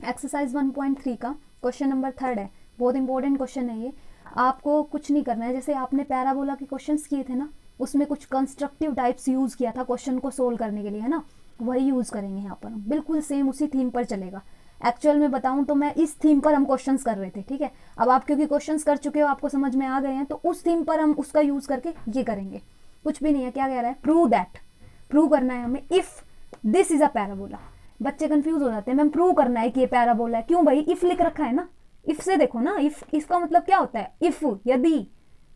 Exercise 1.3 का question number 3 है, बहुत इंपॉर्टेंट क्वेश्चन है ये। आपको कुछ नहीं करना है, जैसे आपने पैराबोला के क्वेश्चंस किए थे ना, उसमें कुछ कंस्ट्रक्टिव टाइप्स यूज़ किया था क्वेश्चन को सोल्व करने के लिए, है ना, वही यूज़ करेंगे यहाँ पर हम, बिल्कुल सेम उसी थीम पर चलेगा। एक्चुअल में बताऊँ तो मैं इस थीम पर हम क्वेश्चंस कर रहे थे, ठीक है। अब आप क्योंकि क्वेश्चंस कर चुके हो, आपको समझ में आ गए हैं, तो उस थीम पर हम उसका यूज़ करके ये करेंगे। कुछ भी नहीं है, क्या कह रहा है, प्रूव दैट, प्रूव करना है हमें if this is a parabola. बच्चे कंफ्यूज हो जाते हैं, मैम प्रूव करना है कि ये पैराबोला है, क्यों भाई, इफ लिख रखा है ना, इफ से देखो ना, इफ इसका मतलब क्या होता है, इफ, यदि,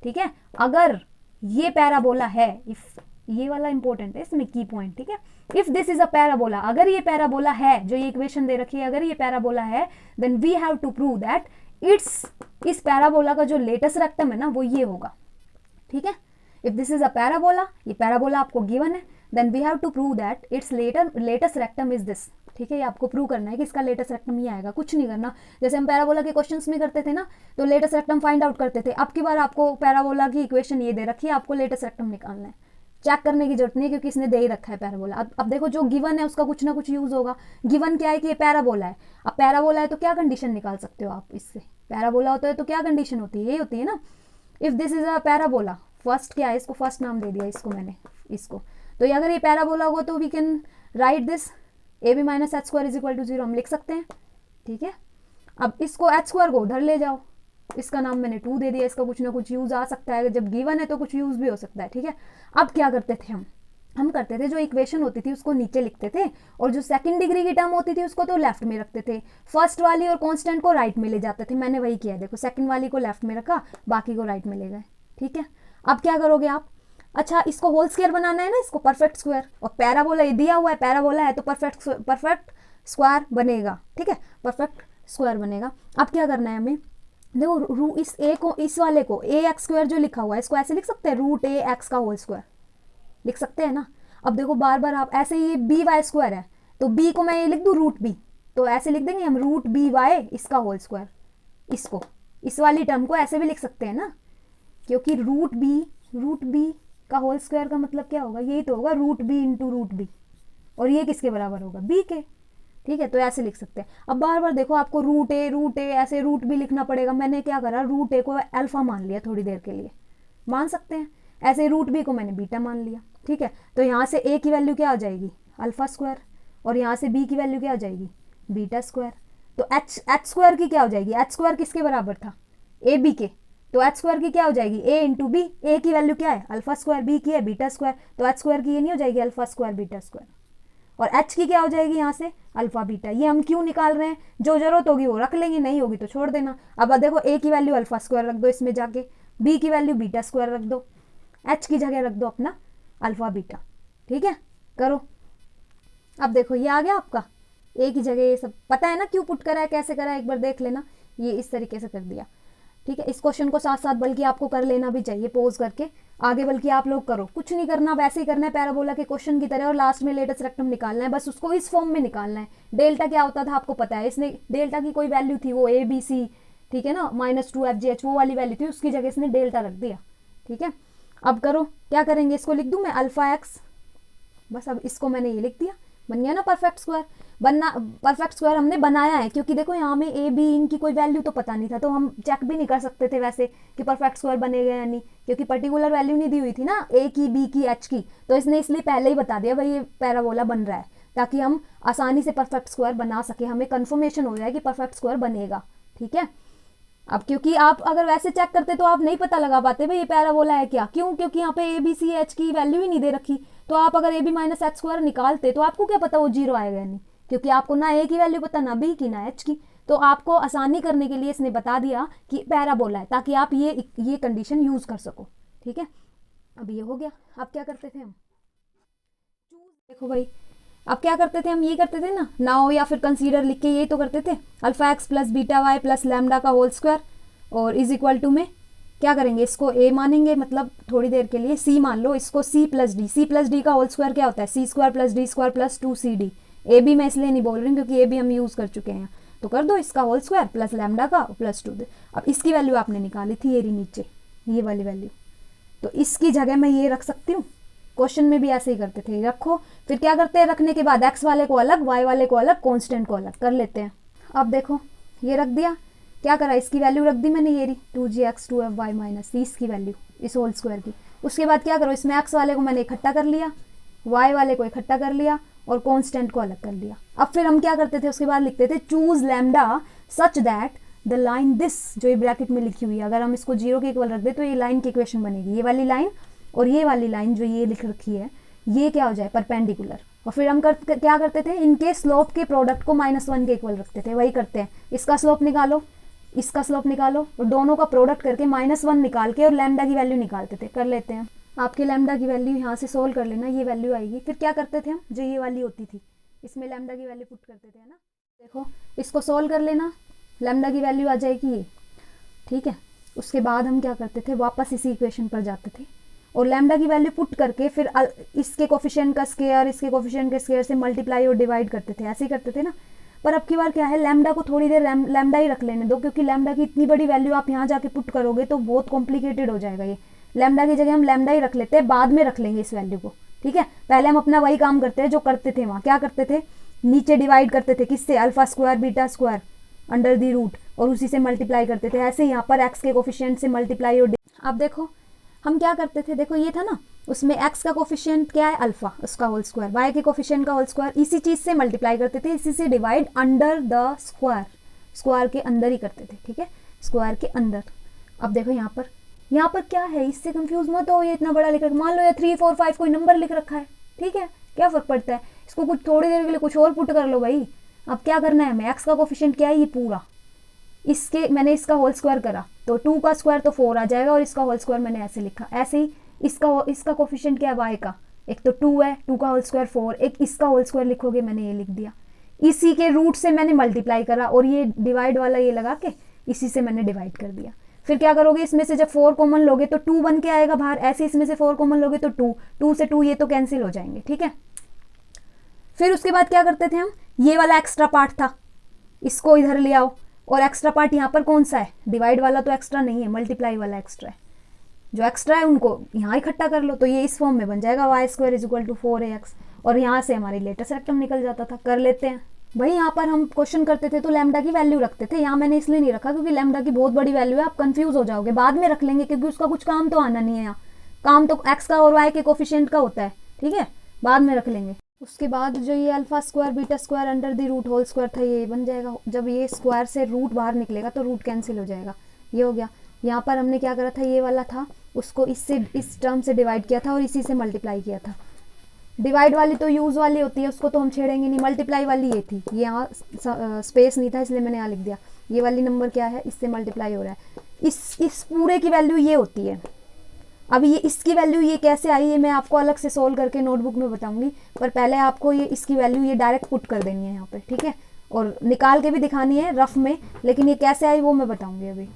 ठीक है, अगर ये पैराबोला है, इफ ये वाला इंपॉर्टेंट है इसमें की पॉइंट, ठीक है। If this is a parabola, अगर ये पैराबोला है, जो ये इक्वेशन दे रखी है, अगर ये पैराबोला है, then we have to prove that it's, इस पैराबोला का जो लेटेस्ट रेक्टम है ना वो ये होगा, ठीक है। If this is a parabola, ये पैराबोला आपको गिवन है, then we have to prove that it's latus rectum is this, ठीक है। ये आपको प्रूव करना है कि इसका लेटेस्ट रेक्टम ये आएगा, कुछ नहीं करना। जैसे हम पैराबोला के क्वेश्चंस में करते थे ना, तो लेटेस्ट रेक्टम फाइंड आउट करते थे। अब की बार आपको पैराबोला की इक्वेशन ये दे रखी है, आपको लेटेस्ट रेक्टम निकालना है, चेक करने की जरूरत नहीं, क्योंकि इसने दे ही रखा है पैराबोला। अब देखो जो गिवन है उसका कुछ ना कुछ यूज होगा। गिवन क्या है कि ये पैराबोला है, अब पैराबोला है तो क्या कंडीशन निकाल सकते हो आप इससे, पैराबोला होता है तो क्या कंडीशन होती है, ये होती है ना, if this is a parabola, first क्या है, इसको फर्स्ट नाम दे दिया इसको मैंने, इसको, तो ये अगर ये पैराबोला होगा तो we can write this a b minus h square is equal to 0, हम लिख सकते हैं, ठीक है। अब इसको एच स्क्वायर को उधर ले जाओ, इसका नाम मैंने 2 दे दिया, इसका कुछ ना कुछ यूज आ सकता है, जब गिवन है तो कुछ यूज भी हो सकता है, ठीक है। अब क्या करते थे हम करते थे, जो इक्वेशन होती थी उसको नीचे लिखते थे, और जो सेकंड डिग्री की टर्म होती थी उसको तो लेफ्ट में रखते थे, फर्स्ट वाली और कांस्टेंट को राइट में ले जाते थे। मैंने वही किया, देखो सेकंड वाली को लेफ्ट में रखा, बाकी को राइट में ले गए, ठीक है। अब क्या करोगे आप, अच्छा इसको होल स्क्वायर बनाना है ना, इसको परफेक्ट स्क्वायर, और पैराबोला ये दिया हुआ है, पैराबोला है तो परफेक्ट स्क्वायर बनेगा, ठीक है, परफेक्ट स्क्वायर बनेगा। अब क्या करना है हमें, देखो इस ए को, इस वाले को ए एक्स स्क्वायर जो लिखा हुआ है इसको ऐसे लिख सकते हैं, रूट ए एक्स का होल स्क्वायर लिख सकते हैं ना। अब देखो बार बार आप ऐसे, ये बी वाई स्क्वायर है तो बी को मैं ये लिख दूँ रूट बी, तो ऐसे लिख देंगे हम रूट बी वाई इसका होल स्क्वायर, इसको, इस वाली टर्म को ऐसे भी लिख सकते हैं ना, क्योंकि रूट बी का होल स्क्वायर का मतलब क्या होगा, यही तो होगा root b into root b, और ये किसके बराबर होगा, बी के, ठीक है। तो ऐसे लिख सकते हैं। अब बार बार देखो आपको रूट ए ऐसे रूट बी लिखना पड़ेगा, मैंने क्या करा, रूट ए को अल्फा मान लिया थोड़ी देर के लिए, मान सकते हैं, ऐसे रूट बी को मैंने बीटा मान लिया, ठीक है। तो यहाँ से ए की वैल्यू क्या आ जाएगी, अल्फा स्क्वायर, और यहाँ से बी की वैल्यू क्या आ जाएगी, बीटा स्क्वायर। तो एच स्क्वायर की क्या हो जाएगी, एच स्क्वायर किसके बराबर था, ए बी के, तो एच स्क्वायर की क्या हो जाएगी, ए इंटू बी, ए की वैल्यू क्या है अल्फा स्क्वायर, बी की है बीटा स्क्वायर, तो एच स्क्वायर की ये नहीं हो जाएगी अल्फा स्क्वायर बीटा स्क्वायर, और एच की क्या हो जाएगी यहाँ से अल्फा बीटा। ये हम क्यों निकाल रहे हैं, जो जरूरत होगी वो रख लेंगे, नहीं होगी तो छोड़ देना। अब देखो ए की वैल्यू अल्फा स्क्वायर रख दो इसमें जाके, बी की वैल्यू बीटा स्क्वायर रख दो, एच की जगह रख दो अपना अल्फा बीटा, ठीक है, करो। अब देखो ये आ गया आपका, ए की जगह ये सब पता है ना क्यों पुट करा है, कैसे करा है, एक बार देख लेना, ये इस तरीके से कर दिया, ठीक है। इस क्वेश्चन को साथ साथ बल्कि आपको कर लेना भी चाहिए पॉज करके, आगे बल्कि आप लोग करो, कुछ नहीं करना, वैसे ही करना है पैराबोला के क्वेश्चन की तरह, और लास्ट में लेटेस्ट रेक्टम निकालना है, बस उसको इस फॉर्म में निकालना है। डेल्टा क्या होता था आपको पता है, इसने डेल्टा की कोई वैल्यू थी वो ए बी सी, ठीक है ना, -2 वो वाली वैल्यू थी, उसकी जगह इसने डेल्टा रख दिया, ठीक है। अब करो, क्या करेंगे, इसको लिख दूं मैं अल्फा एक्स, बस अब इसको मैंने ये लिख दिया, बन गया ना परफेक्ट स्क्वायर। परफेक्ट स्क्वायर हमने बनाया है, क्योंकि देखो यहाँ में ए बी इनकी कोई वैल्यू तो पता नहीं था, तो हम चेक भी नहीं कर सकते थे वैसे कि परफेक्ट स्क्वायर बनेगा या नहीं, क्योंकि पर्टिकुलर वैल्यू नहीं दी हुई थी ना ए की, बी की, एच की, तो इसने इसलिए पहले ही बता दिया भाई ये पैराबोला बन रहा है, ताकि हम आसानी से परफेक्ट स्क्वायर बना सके, हमें कन्फर्मेशन हो जाए कि परफेक्ट स्क्वायर बनेगा, ठीक है। अब क्योंकि आप अगर वैसे चेक करते तो आप नहीं पता लगा पाते भाई ये पैराबोला है क्या, क्यों, क्योंकि यहाँ पे ए बी सी एच की वैल्यू ही नहीं दे रखी, तो आप अगर a b minus h square निकालते तो आपको क्या पता वो 0 आएगा या नहीं, क्योंकि आपको ना ए की वैल्यू पता, ना बी की, ना एच की, तो आपको आसानी करने के लिए इसने बता दिया कि पैराबोला है, ताकि आप ये कंडीशन यूज कर सको, ठीक है। अब ये हो गया। अब क्या करते थे हम, देखो भाई अब क्या करते थे हम, ये करते थे ना नाउ, या फिर कंसीडर लिख के ये तो करते थे, alpha x plus beta y plus lambda का होल स्क्वायर, और इज इक्वल टू में क्या करेंगे, इसको ए मानेंगे, मतलब थोड़ी देर के लिए सी मान लो, इसको सी प्लस डी का होल स्क्वायर क्या होता है, c square plus d square plus 2cd, a b मैं इसलिए नहीं बोल रही हूँ क्योंकि ए बी हम यूज़ कर चुके हैं, तो कर दो इसका होल स्क्वायर प्लस लैम्डा का प्लस 2। अब इसकी वैल्यू आपने निकाली थी ये नीचे, ये वाली वैल्यू, तो इसकी जगह मैं ये रख सकती हूँ, क्वेश्चन में भी ऐसे ही करते थे, रखो, फिर क्या करते हैं, रखने के बाद एक्स वाले को अलग, वाई वाले को अलग, कांस्टेंट को अलग कर लेते हैं। अब देखो ये रख दिया, क्या करा, इसकी वैल्यू रख दी मैंने, ये रही 2gx 2fy माइनस 30 की वैल्यू इस होल स्क्वायर की। उसके बाद क्या करो, इसमें x वाले को मैंने इकट्ठा कर लिया, y वाले को इकट्ठा कर लिया और कांस्टेंट को अलग कर लिया। अब फिर हम क्या करते थे, उसके बाद लिखते थे choose lambda such that the line this, जो ये ब्रैकेट में लिखी हुई है, अगर हम इसको 0 के इक्वल रख दे तो ये लाइन की इक्वेशन बनेगी, ये वाली लाइन और ये वाली लाइन जो ये लिख रखी है ये क्या हो जाए, परपेंडिकुलर। और फिर हम क्या करते थे, इनके स्लोप के प्रोडक्ट को -1 के इक्वल रखते थे, वही करते हैं, इसका स्लोप निकालो इसका स्लोप निकालो और दोनों का प्रोडक्ट करके -1 निकाल के और लैम्डा की वैल्यू निकालते थे। कर लेते हैं, आपके लैम्डा की वैल्यू यहाँ से सोल्व कर लेना, ये वैल्यू आएगी। फिर क्या करते थे हम, जो ये वाली होती थी इसमें लैम्डा की वैल्यू पुट करते थे, है ना। देखो इसको सोल्व कर लेना, लैम्डा की वैल्यू आ जाएगी ये, ठीक है। उसके बाद हम क्या करते थे, वापस इसी इक्वेशन पर जाते थे और लैम्डा की वैल्यू पुट करके फिर इसके कोफिशिएंट का स्क्वायर इसके कोफिशिएंट के स्क्वायर से मल्टीप्लाई और डिवाइड करते थे, ऐसे ही करते थे ना। पर अब की बार क्या है, लैम्डा को थोड़ी देर लैम्डा ही रख लेने दो, क्योंकि लैम्डा की इतनी बड़ी वैल्यू आप यहाँ जाके पुट करोगे तो बहुत कॉम्प्लिकेटेड हो जाएगा। ये लैम्डा की जगह हम लैम्डा ही रख लेते हैं, बाद में रख लेंगे इस वैल्यू को, ठीक है। पहले हम अपना वही काम करते हैं जो करते थे वहाँ, क्या करते थे, नीचे डिवाइड करते थे किससे, alpha square beta square under the root, और उसी से मल्टीप्लाई करते थे। ऐसे यहाँ पर एक्स के कोफिशिएंट से मल्टीप्लाई और अब देखो हम क्या करते थे, देखो ये था ना, उसमें x का कोफिशिएंट क्या है, अल्फा, उसका होल स्क्वायर, y के कोफिशिएंट का होल स्क्वायर, इसी चीज़ से मल्टीप्लाई करते थे, इसी से divide under the square, square के अंदर ही करते थे, ठीक है, स्क्वायर के अंदर। अब देखो यहाँ पर क्या है, इससे कंफ्यूज मत हो, ये इतना बड़ा लिख रखा, मान लो ये 3 4 5 कोई नंबर लिख रखा है, ठीक है, क्या फ़र्क पड़ता है, इसको कुछ थोड़ी देर के लिए कुछ और पुट कर लो भाई। अब क्या करना है हमें, x का कोफिशिएंट क्या है, ये पूरा, इसके मैंने इसका होल स्क्वायर करा तो 2 का स्क्वायर तो 4 आ जाएगा, और इसका होल स्क्वायर मैंने ऐसे लिखा, ऐसे ही इसका कोफिशिएंट क्या है, y का, एक तो 2 है, 2 का होल स्क्वायर 4, एक इसका होल स्क्वायर लिखोगे, मैंने ये लिख दिया, इसी के रूट से मैंने मल्टीप्लाई करा और ये डिवाइड वाला ये लगा के इसी से मैंने डिवाइड कर दिया। फिर क्या करोगे, इसमें से जब 4 कॉमन लोगे तो 2 बन के आएगा बाहर, ऐसे इसमें से 4 कॉमन लोगे तो 2 से 2 ये तो कैंसिल हो जाएंगे, ठीक है। फिर उसके बाद क्या करते थे हम, ये वाला एक्स्ट्रा पार्ट था, इसको इधर ले आओ, और एक्स्ट्रा पार्ट यहाँ पर कौन सा है, डिवाइड वाला तो एक्स्ट्रा नहीं है, मल्टीप्लाई वाला एक्स्ट्रा है, जो एक्स्ट्रा है उनको यहाँ इकट्ठा कर लो, तो ये इस फॉर्म में बन जाएगा y square is equal to 4ax, और यहाँ से हमारी लेटेस्ट रेक्टम निकल जाता था। कर लेते हैं भाई, यहाँ पर हम क्वेश्चन करते थे तो लैम्डा की वैल्यू रखते थे, यहाँ मैंने इसलिए नहीं रखा क्योंकि लैम्डा की बहुत बड़ी वैल्यू है, आप कंफ्यूज हो जाओगे, बाद में रख लेंगे क्योंकि उसका कुछ काम तो आना नहीं है, यहाँ काम तो x का और y के कोफिशिएंट का होता है, ठीक है, बाद में रख लेंगे। उसके बाद जो ये alpha square beta square under the root whole square था, ये बन जाएगा, जब ये स्क्वायर से रूट बाहर निकलेगा तो रूट कैंसिल हो जाएगा, ये हो गया। यहाँ पर हमने क्या करा था, ये वाला था उसको इससे इस टर्म से डिवाइड किया था और इसी से मल्टीप्लाई किया था। डिवाइड वाली तो यूज़ वाली होती है, उसको तो हम छेड़ेंगे नहीं, मल्टीप्लाई वाली ये थी, ये यहाँ स्पेस नहीं था इसलिए मैंने यहाँ लिख दिया, ये वाली नंबर क्या है, इससे मल्टीप्लाई हो रहा है, इस पूरे की वैल्यू ये होती है। अब ये इसकी वैल्यू ये कैसे आई है मैं आपको अलग से सोल्व करके नोटबुक में बताऊंगी, पर पहले आपको ये इसकी वैल्यू ये डायरेक्ट पुट कर देनी है यहाँ पे, ठीक है, और निकाल के भी दिखानी है रफ में, लेकिन ये कैसे आई वो मैं बताऊंगी अभी।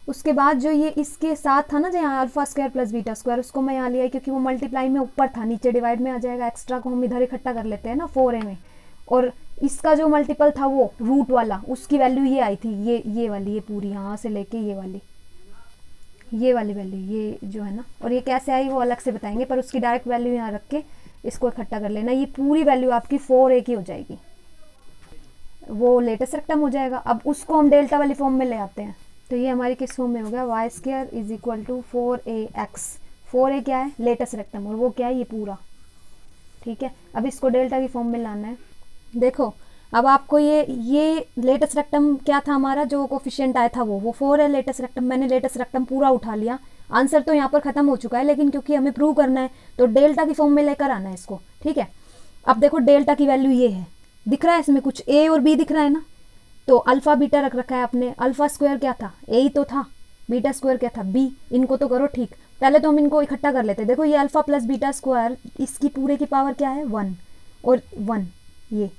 उसके बाद जो ये इसके साथ था ना, जो यहाँ alpha square plus beta square, उसको मैं यहाँ लिया क्योंकि वो मल्टीप्लाई में ऊपर था, नीचे डिवाइड में आ जाएगा, एक्स्ट्रा को हम इधर इकट्ठा कर लेते हैं ना 4a में, और इसका जो मल्टीपल था वो रूट वाला, उसकी वैल्यू ये आई थी, ये वाली, ये पूरी यहाँ से लेके ये वाली वैल्यू, ये जो है ना, और ये कैसे आई वो अलग से बताएंगे, पर उसकी डायरेक्ट वैल्यू यहाँ रख के इसको इकट्ठा कर लेना, ये पूरी वैल्यू आपकी 4a की हो जाएगी, वो लेटेस्ट रेक्टम हो जाएगा। अब उसको हम डेल्टा वाली फॉर्म में ले आते हैं, तो ये हमारी किस फॉर्म में हो गया, y square is equal to 4ax, 4a क्या है, लेटेस्ट रेक्टम, और वो क्या है, ये पूरा, ठीक है। अब इसको डेल्टा की फॉर्म में लाना है। देखो अब आपको ये लेटेस्ट रेक्टम क्या था हमारा, जो कोफिशिएंट आया था वो 4 है लेटेस्ट रेक्टम, मैंने लेटेस्ट रेक्टम पूरा उठा लिया, आंसर तो यहाँ पर खत्म हो चुका है, लेकिन क्योंकि हमें प्रूव करना है तो डेल्टा की फॉर्म में लेकर आना है इसको, ठीक है। अब देखो डेल्टा की वैल्यू ये है, दिख रहा है इसमें कुछ a और b दिख रहा है ना, तो अल्फा बीटा रख रखा है आपने, अल्फा स्क्वायर क्या था, a ही तो था, बीटा स्क्वायर क्या था, b, इनको तो करो ठीक, पहले तो हम इनको इकट्ठा कर लेते हैं। देखो ये अल्फा प्लस बीटा स्क्वायर, इसकी पूरे की पावर क्या है 1 और 1, ये,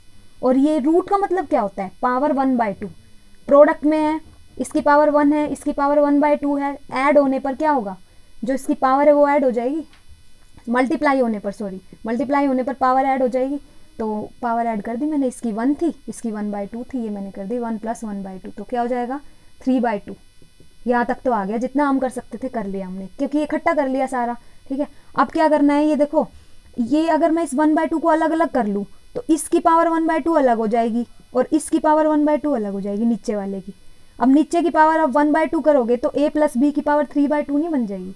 और ये रूट का मतलब क्या होता है, पावर 1/2, प्रोडक्ट में है, इसकी पावर 1 है, इसकी पावर 1/2 है, ऐड होने पर क्या होगा, जो इसकी पावर है वो ऐड हो जाएगी, मल्टीप्लाई होने पर पावर ऐड हो जाएगी, तो पावर ऐड कर दी मैंने, इसकी 1 थी, इसकी 1/2 थी, ये मैंने कर दी 1 + 1/2, तो क्या हो जाएगा 3/2, यहाँ तक तो आ गया, जितना हम कर सकते थे कर लिया हमने, क्योंकि इकट्ठा कर लिया सारा, ठीक है। अब क्या करना है, ये देखो, ये अगर मैं इस 1/2 को अलग अलग कर लूँ तो इसकी पावर 1/2 अलग हो जाएगी और इसकी पावर 1/2 अलग हो जाएगी नीचे वाले की। अब नीचे की पावर आप 1/2 करोगे तो a प्लस बी की पावर 3/2 नहीं बन जाएगी,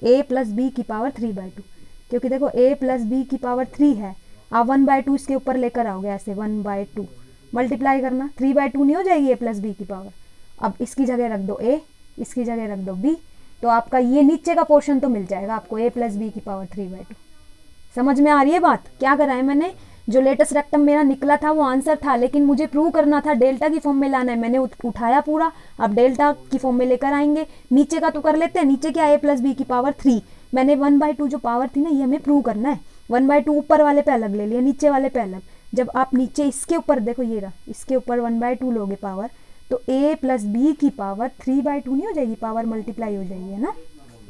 a प्लस बी की पावर 3/2, क्योंकि देखो a प्लस बी की पावर 3 है, आप 1/2 इसके ऊपर लेकर आओगे ऐसे 1/2 मल्टीप्लाई करना, 3/2 नहीं हो जाएगी a प्लस बी की पावर। अब इसकी जगह रख दो a, इसकी जगह रख दो b, तो आपका ये नीचे का पोर्शन तो मिल जाएगा आपको a प्लस बी की पावर 3/2। समझ में आ रही है बात? क्या करा है मैंने, जो लेटेस्ट रेक्टम मेरा निकला था वो आंसर था, लेकिन मुझे प्रूव करना था, डेल्टा की फॉर्म में लाना है, मैंने उठाया पूरा। अब डेल्टा की फॉर्म में लेकर आएंगे, नीचे का तो कर लेते हैं, नीचे क्या a प्लस बी की पावर 3, मैंने 1/2 जो पावर थी ना ये हमें प्रूव करना है। 1/2 ऊपर वाले पे अलग ले लिया, नीचे वाले पे अलग। जब आप नीचे इसके ऊपर देखो, ये रहा, इसके ऊपर 1/2 लोगे पावर, तो a प्लस बी की पावर 3/2 नहीं हो जाएगी, पावर मल्टीप्लाई हो जाएगी, है ना।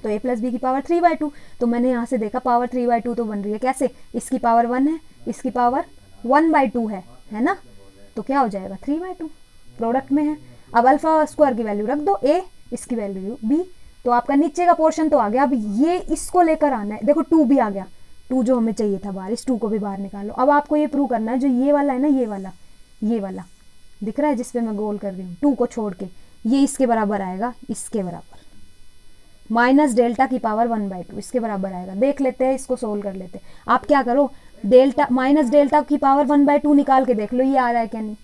तो a प्लस बी की पावर 3/2, तो मैंने यहाँ से देखा पावर 3/2 तो बन रही है कैसे, इसकी पावर 1 है, इसकी पावर 1/2 है ना, तो क्या हो जाएगा 3/2, प्रोडक्ट में है। अब अल्फा स्क्वायर की वैल्यू रख दो a, इसकी वैल्यू b, तो आपका नीचे का पोर्शन तो आ गया। अब ये इसको लेकर आना है, देखो 2 भी आ गया, 2 जो हमें चाहिए था बाहर, इस 2 को भी बाहर निकालो। अब आपको ये प्रूव करना है, जो ये वाला है ना, ये वाला दिख रहा है जिसपे मैं गोल कर रही हूँ, 2 को छोड़ के, ये इसके बराबर आएगा, इसके बराबर माइनस डेल्टा की पावर 1/2 इसके बराबर आएगा। देख लेते हैं, इसको सोल्व कर लेते हैं। आप क्या करो, डेल्टा माइनस डेल्टा की पावर 1/2 निकाल के देख लो ये आ रहा है क्या नहीं,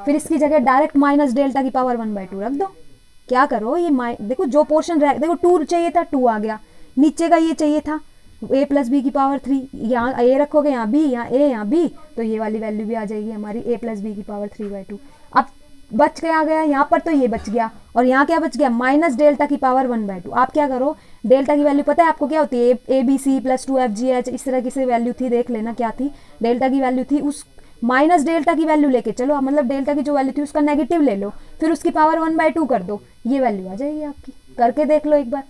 फिर इसकी जगह डायरेक्ट माइनस डेल्टा की पावर 1/2 रख दो। क्या करो, ये देखो जो पोर्शन देखो 2 चाहिए था, 2 आ गया, नीचे का ये चाहिए था a प्लस बी की पावर 3, यहाँ a रखोगे, यहाँ b, यहाँ a, यहाँ b, तो ये वाली वैल्यू भी आ जाएगी हमारी a प्लस बी की पावर 3/2। अब बच गया यहाँ पर, तो ये बच गया, और यहाँ क्या बच गया, माइनस डेल्टा की पावर 1/2। आप क्या करो, डेल्टा की वैल्यू पता है आपको क्या होती है, a b c plus 2f g h, इस तरह की से वैल्यू थी, देख लेना क्या थी, डेल्टा की वैल्यू थी, उस माइनस डेल्टा की वैल्यू लेके चलो, मतलब डेल्टा की जो वैल्यू थी उसका नेगेटिव ले लो, फिर उसकी पावर 1/2 कर दो, ये वैल्यू आ जाएगी आपकी। करके देख लो एक बार,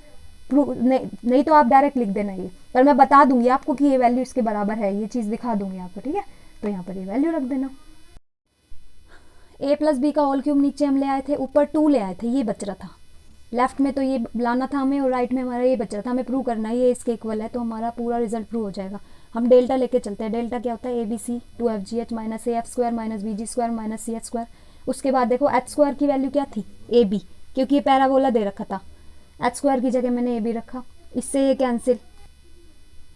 नहीं तो आप डायरेक्ट लिख देना ये, पर मैं बता दूंगी आपको कि ये वैल्यू इसके बराबर है, ये चीज़ दिखा दूंगी आपको, ठीक है। तो यहाँ पर ये वैल्यू रख देना। a प्लस बी का होल क्यूब नीचे हम ले आए थे, ऊपर 2 ले आए थे, ये बच रहा था लेफ्ट में, तो ये लाना था हमें, और राइट में हमारा ये बच रहा था, हमें प्रूव करना है ये इसके इक्वल है, तो हमारा पूरा रिजल्ट प्रूव हो जाएगा। हम डेल्टा लेके चलते हैं। डेल्टा क्या होता है, a b c 2fgh minus AF square minus BG square minus CH square. उसके बाद देखो h स्क्वायर की वैल्यू क्या थी, AB, क्योंकि ये पैराबोला दे रखा था, h स्क्वायर की जगह मैंने AB रखा, इससे ये कैंसिल,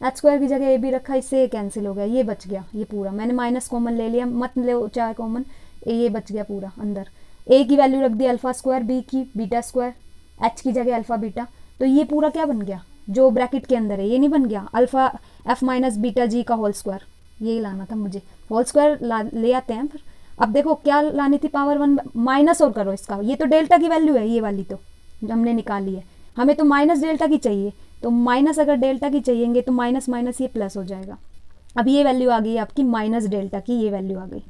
h स्क्वायर की जगह AB रखा, इससे ये कैंसिल हो गया, ये बच गया, ये पूरा मैंने माइनस कॉमन ले लिया, मत ले चाहे कॉमन, ये बच गया पूरा अंदर। a की वैल्यू रख दी अल्फा स्क्वायर, b की बीटा स्क्वायर, h की जगह अल्फा बीटा, तो ये पूरा क्या बन गया, जो ब्रैकेट के अंदर है, ये नहीं बन गया alpha f minus beta g का होल स्क्वायर, यही लाना था मुझे, होल स्क्वायर ले आते हैं फिर। अब देखो क्या लानी थी, पावर 1 माइनस और करो इसका, ये तो डेल्टा की वैल्यू है, ये वाली तो हमने निकाली है, हमें तो माइनस डेल्टा की चाहिए, तो माइनस अगर डेल्टा की चाहिएंगे तो माइनस माइनस ये प्लस हो जाएगा। अब ये वैल्यू आ गई आपकी माइनस डेल्टा की, ये वैल्यू आ गई,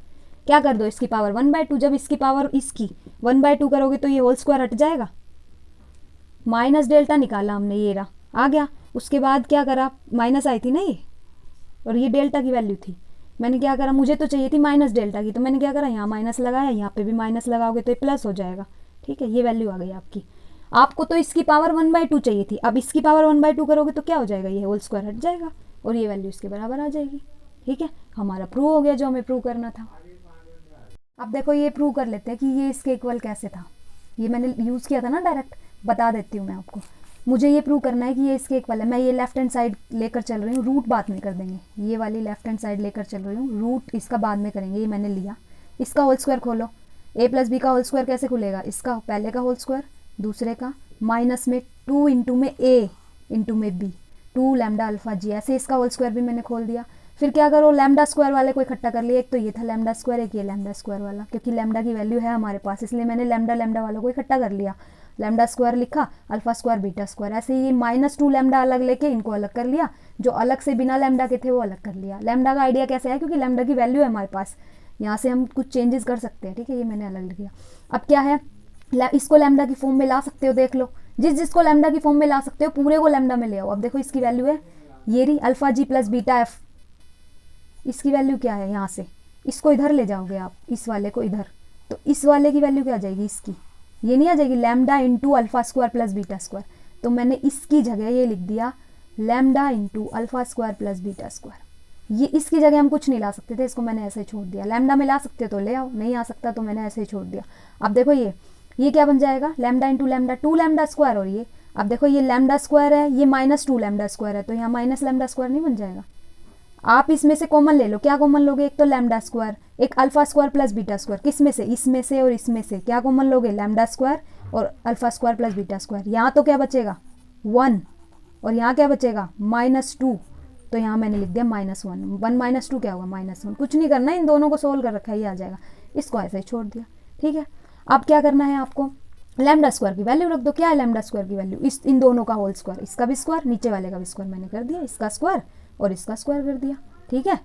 क्या कर दो, इसकी पावर 1/2, जब इसकी पावर इसकी 1/2 करोगे तो ये होल स्क्वायर हट जाएगा, माइनस डेल्टा निकाला हमने, ये रहा आ गया। उसके बाद क्या करा, माइनस आई थी ना ये, और ये डेल्टा की वैल्यू थी, मैंने क्या करा, मुझे तो चाहिए थी माइनस डेल्टा की, तो मैंने क्या करा, यहाँ माइनस लगाया, यहाँ पे भी माइनस लगाओगे तो ये प्लस हो जाएगा, ठीक है, ये वैल्यू आ गई आपकी। आपको तो इसकी पावर 1/2 चाहिए थी, अब इसकी पावर 1/2 करोगे तो क्या हो जाएगा, ये होल स्क्वायर हट जाएगा और ये वैल्यू इसके बराबर आ जाएगी, ठीक है। हमारा प्रूव हो गया जो हमें प्रूव करना था। अब देखो ये प्रूव कर लेते हैं कि ये इसके इक्वल कैसे था, ये मैंने यूज़ किया था ना डायरेक्ट, बता देती हूँ मैं आपको। मुझे ये प्रूव करना है कि ये इसके इक्वल है, मैं ये लेफ्ट हैंड साइड लेकर चल रही हूँ, रूट बाद में कर देंगे, ये वाली लेफ्ट हैंड साइड लेकर चल रही हूँ, रूट इसका बाद में करेंगे, ये मैंने लिया। इसका होल स्क्वायर खोलो, a प्लस बी का होल स्क्वायर कैसे खुलेगा, इसका पहले का होल स्क्वायर, दूसरे का माइनस में 2 इंटू में a इंटू में b, 2 लैम्डा अल्फा जी, ऐसे इसका होल स्क्वायर भी मैंने खोल दिया। फिर क्या करो, लैम्डा स्क्वायर वाले को इकट्ठा कर लिया, एक तो ये था लैम्डा स्क्वायर, एक ये लैम्डा स्क्वायर वाला, क्योंकि लैम्डा की वैल्यू है हमारे पास, इसलिए मैंने लैम्डा वालों को इकट्ठा कर लिया, लैम्डा स्क्वायर लिखा, अल्फा स्क्वायर बीटा स्क्वायर, ऐसे ये -2 लैम्डा अलग लेके इनको अलग कर लिया, जो अलग से बिना लैम्डा के थे वो अलग कर लिया। लैम्डा का आइडिया कैसे है, क्योंकि लैम्डा की वैल्यू है हमारे पास, यहाँ से हम कुछ चेंजेस कर सकते हैं, ठीक है, ये मैंने अलग लिख दिया। अब क्या है, इसको लैम्डा की फॉर्म में ला सकते हो, देख लो, जिसको लैम्डा की फॉर्म में ला सकते हो पूरे को लैम्डा में ले आओ। अब देखो इसकी वैल्यू है ये रही अल्फा जी प्लस बीटा एफ, इसकी वैल्यू क्या है, यहाँ से इसको इधर ले जाओगे आप, इस वाले को इधर, तो इस वाले की वैल्यू क्या आ जाएगी, इसकी ये नहीं आ जाएगी, lambda into alpha square plus beta square, तो मैंने इसकी जगह ये लिख दिया lambda into alpha square plus beta square, ये इसकी जगह हम कुछ नहीं ला सकते थे, इसको मैंने ऐसे ही छोड़ दिया। लैम्डा में ला सकते तो ले आओ, नहीं आ सकता तो मैंने ऐसे ही छोड़ दिया। अब देखो ये क्या बन जाएगा, lambda into lambda, 2 lambda square. और ये अब देखो ये लैम्डा स्क्वायर है, ये -2 लैम्डा स्क्वायर है, तो यहाँ माइनस लैम्डा स्क्वायर नहीं बन जाएगा। आप इसमें से कॉमन ले लो, क्या कॉमन लोगे, एक तो लैम्डा स्क्वायर, एक alpha square plus beta square, किस में से, इसमें से और इसमें से, क्या कॉमन लोगे, लैम्डा स्क्वायर और alpha square plus beta square. यहाँ तो क्या बचेगा 1 और यहाँ क्या बचेगा -2, तो यहाँ मैंने लिख दिया -1, 1 - 2 क्या होगा -1। कुछ नहीं करना है, इन दोनों को सोल्व कर रखा है, ये आ जाएगा। इसको ऐसे ही छोड़ दिया, ठीक है। अब क्या करना है आपको, लैम्डा स्क्वायर की वैल्यू रख दो। क्या है लैम्डा स्क्वायर की वैल्यू, इन दोनों का होल स्क्वायर, इसका भी स्क्वायर नीचे वाले का भी स्क्वायर मैंने कर दिया, इसका स्क्वायर और इसका स्क्वायर कर दिया, ठीक है।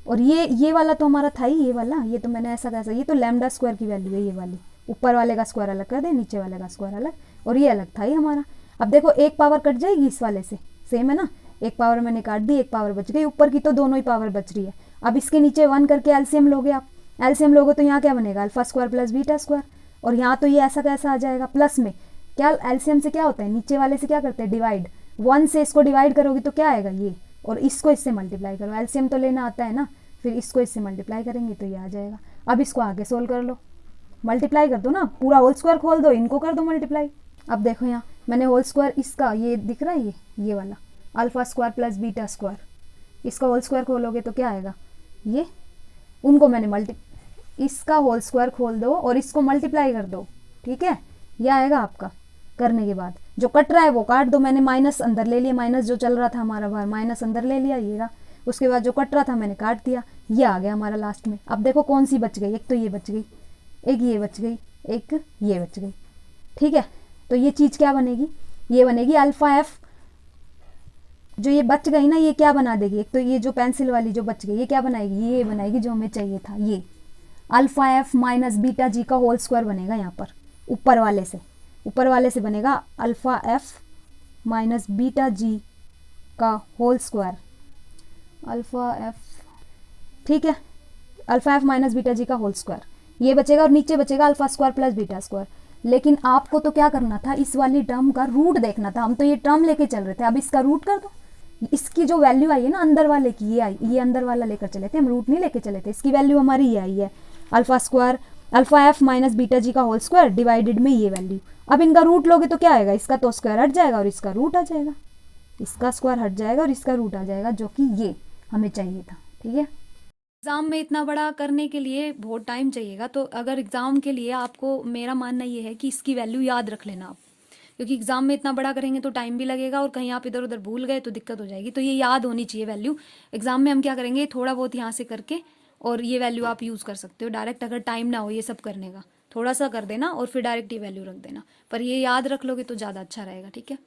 और ये वाला तो हमारा था ही, ये वाला, ये तो मैंने ऐसा कैसा, ये तो लैम्डा स्क्वायर की वैल्यू है, ये वाली ऊपर वाले का स्क्वायर अलग कर दे, नीचे वाले का स्क्वायर अलग, और ये अलग था ही हमारा। अब देखो एक पावर कट जाएगी इस वाले से, सेम है ना, एक पावर मैंने काट दी, एक पावर बच गई, ऊपर की तो दोनों ही पावर बच रही है। अब इसके नीचे 1 करके एलसीएम लोगे आप, एलसीएम लोगे तो यहाँ क्या बनेगा, alpha square plus beta square. और यहाँ तो ये ऐसा कैसा आ जाएगा, प्लस में क्या एलसीएम से क्या होता है, नीचे वाले से क्या करते हैं, डिवाइड, 1 से इसको डिवाइड करोगे तो क्या आएगा ये, और इसको इससे मल्टीप्लाई करो, एलसीएम तो लेना आता है ना, फिर इसको इससे मल्टीप्लाई करेंगे तो ये आ जाएगा। अब इसको आगे सोल्व कर लो, मल्टीप्लाई कर दो ना, पूरा होल स्क्वायर खोल दो, इनको कर दो मल्टीप्लाई। अब देखो यहाँ मैंने होल स्क्वायर, इसका ये दिख रहा है, ये वाला alpha square plus beta square, इसका होल स्क्वायर खोलोगे तो क्या आएगा, ये उनको मैंने इसका होल स्क्वायर खोल दो और इसको मल्टीप्लाई कर दो, ठीक है, ये आएगा आपका। करने के बाद जो कट रहा है वो काट दो, मैंने माइनस अंदर ले लिया, माइनस जो चल रहा था हमारा बाहर, माइनस अंदर ले लिया, ये रहा। उसके बाद जो कट रहा था मैंने काट दिया, ये आ गया हमारा लास्ट में। अब देखो कौन सी बच गई, एक तो ये बच गई, एक ये बच गई, एक ये बच गई, ठीक है। तो ये चीज़ क्या बनेगी, ये बनेगी अल्फा एफ, जो ये बच गई ना, ये क्या बना देगी, एक तो ये जो पेंसिल वाली जो बच गई, ये क्या बनाएगी, ये बनाएगी जो हमें चाहिए था, ये alpha f minus beta g का होल स्क्वायर बनेगा यहाँ पर, ऊपर वाले से बनेगा alpha f minus beta g का होल स्क्वायर, अल्फा एफ, ठीक है, alpha f minus beta g का होल स्क्वायर, ये बचेगा और नीचे बचेगा alpha square plus beta square. लेकिन आपको तो क्या करना था, इस वाली टर्म का रूट देखना था, हम तो ये टर्म लेके चल रहे थे, अब इसका रूट कर दो। इसकी जो वैल्यू आई है ना अंदर वाले की, ये आई, ये अंदर वाला लेकर चले थे हम, रूट नहीं लेके चले थे, इसकी वैल्यू हमारी ये आई है, alpha square alpha f minus beta g का होल स्क्वायर डिवाइडेड में ये वैल्यू। अब इनका रूट लोगे तो क्या आएगा, इसका तो स्क्वायर हट जाएगा और इसका रूट आ जाएगा, इसका स्क्वायर हट जाएगा और इसका रूट आ जाएगा, जो कि ये हमें चाहिए था, ठीक है। एग्ज़ाम में इतना बड़ा करने के लिए बहुत टाइम चाहिएगा, तो अगर एग्ज़ाम के लिए आपको, मेरा मानना ये है कि इसकी वैल्यू याद रख लेना आप, क्योंकि एग्ज़ाम में इतना बड़ा करेंगे तो टाइम भी लगेगा और कहीं आप इधर उधर भूल गए तो दिक्कत हो जाएगी, तो ये याद होनी चाहिए वैल्यू। एग्ज़ाम में हम क्या करेंगे, थोड़ा बहुत यहाँ से करके और ये वैल्यू आप यूज़ कर सकते हो डायरेक्ट, अगर टाइम ना हो ये सब करने का, थोड़ा सा कर देना और फिर डायरेक्ट ये वैल्यू रख देना, पर ये याद रख लोगे तो ज़्यादा अच्छा रहेगा, ठीक है।